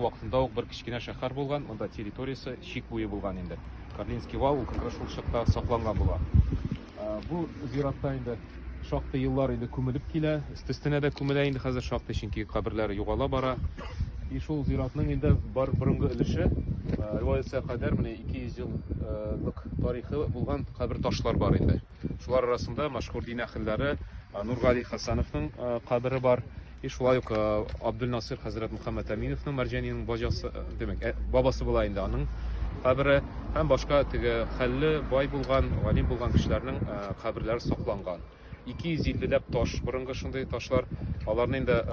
вакытында ук бер кичкенә шәһәр булган, монда территориясе чик буе булган инде. Карлинский вал ул как раз шул чакта сакланган була. Бу зиратта инде шактый еллар инде күмелеп килә, өстенә дә күмелә инде хәзер шактый, чөнки каберләре югала бара. И шул зиратның инде бар борынгы өлеше, риваятка кадәр менә 200 еллык тарихы булган кабер ташлар бар инде. Шулар арасында мәшһүр дин әһелләре Нургали Хасановның кабере бар. И шулай ук Абдул-Насир хәзрәт Мөхәммәд Әминовның Мәрҗәниянең баҗасы, демәк, бабасы була инде аның кабере, һәм башка теге хәлле бай булган, галим булган кешеләрнең каберләре сакланган. 250 таш, борынгы шундый ташлар, аларны инде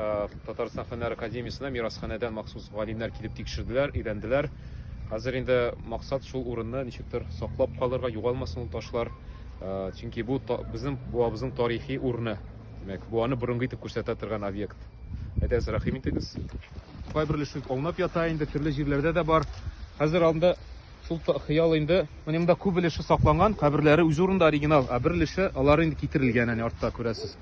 Татарстан Фәннәр Академиясенә мирасханәдән махсус галимнәр килеп тикшерделәр, өйрәнделәр. Хәзер инде максат шул урынны ничектер саклап калырга, югалмасын ул ташлар. Чөнки бу безнең буабызның тарихи урыны. Демәк, бу аны борынгы итеп күрсәтә торган объект. Әйтәсез, рәхим итегез. Кайберлеше аунап ята инде, төрле җирләрдә дә бар. Хәзер анда шул хыял инде, монда күп өлеше сакланган, каберләре үз урында оригинал, ә бер өлеше алар инде китерелгән, әни артта күрәсез.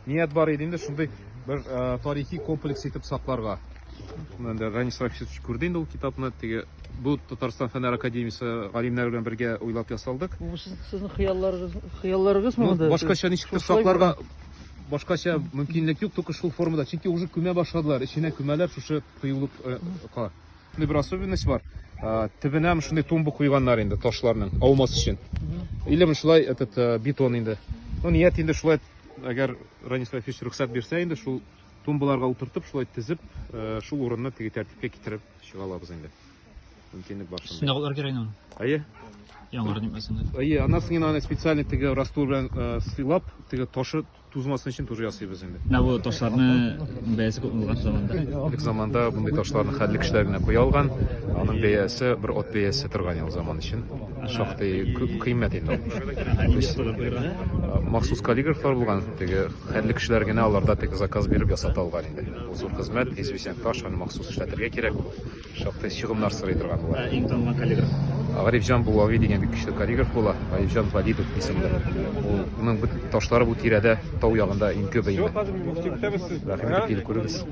Ният бар иде инде шундый бер тарихи комплекс итеп сакларга. Монда Ранис Рафисович күрде инде ул китапны, теге бу Татарстан Фәннәр Академиясе галимнәр белән бергә уйлап ясалдык. Бу сезнең хыялларыгызмы монда? Башкача ничектер сакларга башкача мөмкинлек юк, только шул формада. Чөнки уже күмә башладылар, эченә күмәләр шушы кыюлык кала. Бер особенность бар. Төбенә шундый тумба куйганнар инде ташларның аумас өчен. Или шулай этот бетон инде. Ну ният инде шулай, әгәр Ранис Рафисович рөхсәт бирсә инде, шул тумбаларга утыртып, шулай тезеп, шул урынны теге тәртипкә китереп чыгалабыз инде. Мөмкинлек бар шунда. Сынаулар кирәк инде. Әйе. Яңгыр димәсен. Әйе, аннан аны специально теге раствор белән сыйлап, теге ташы тузмасын өчен тоже ясыйбыз инде. Менә бу ташларны бәясе күп булган заманда. Илек заманда bunday ташларны хәлле кешеләр генә куя алган. Аның бәясе бер от бәясе торган ел заман өчен. Шактый кыйммәт инде. Махсус каллиграфлар булган, теге хәлле кешеләр генә аларда теге заказ биреп ясата алган инде. Бу зур хезмәт, известен таш, аны махсус эшләтергә кирәк. Шактый чыгымнар сорый торган була. Иң танылган каллиграф. Гарифҗан Булави дигән бик көчле каллиграф була. Гарифҗан Валидов исемле. Уның ташлары бу тирәдә тау ягында иң күп инде. Рәхим итеп күрегез.